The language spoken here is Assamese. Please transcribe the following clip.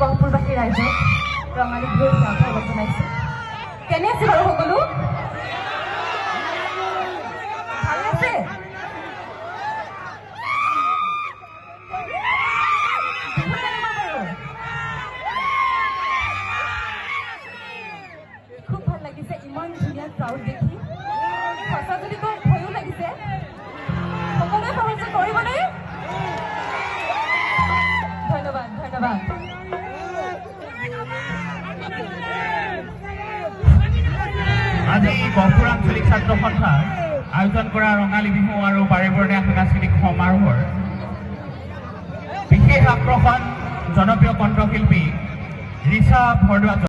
গহপুৰবাসী ৰাইজক ৰঙালী বিহুৰ স্বাগতম জনাইছোঁ। কেনে আছে বাৰু সকলো? ভাল আছে? খুব ভাল লাগিছে, ইমান ধুনীয়া ক্ৰাউড দেখি। সঁচা যদি কওঁ ভয়ো লাগিছে। সকলোৱে সহযোগ কৰিবনে? ধন্যবাদ ধন্যবাদ। আজি গহপুৰ আঞ্চলিক ছাত্ৰ সন্থাৰ আয়োজন কৰা ৰঙালী বিহু আৰু বাৰেবৰণীয়া সাংস্কৃতিক সমাৰোহৰ বিশেষ আকৰ্ষণ জনপ্ৰিয় কণ্ঠশিল্পী ৰিচা ভৰদ্বাজ।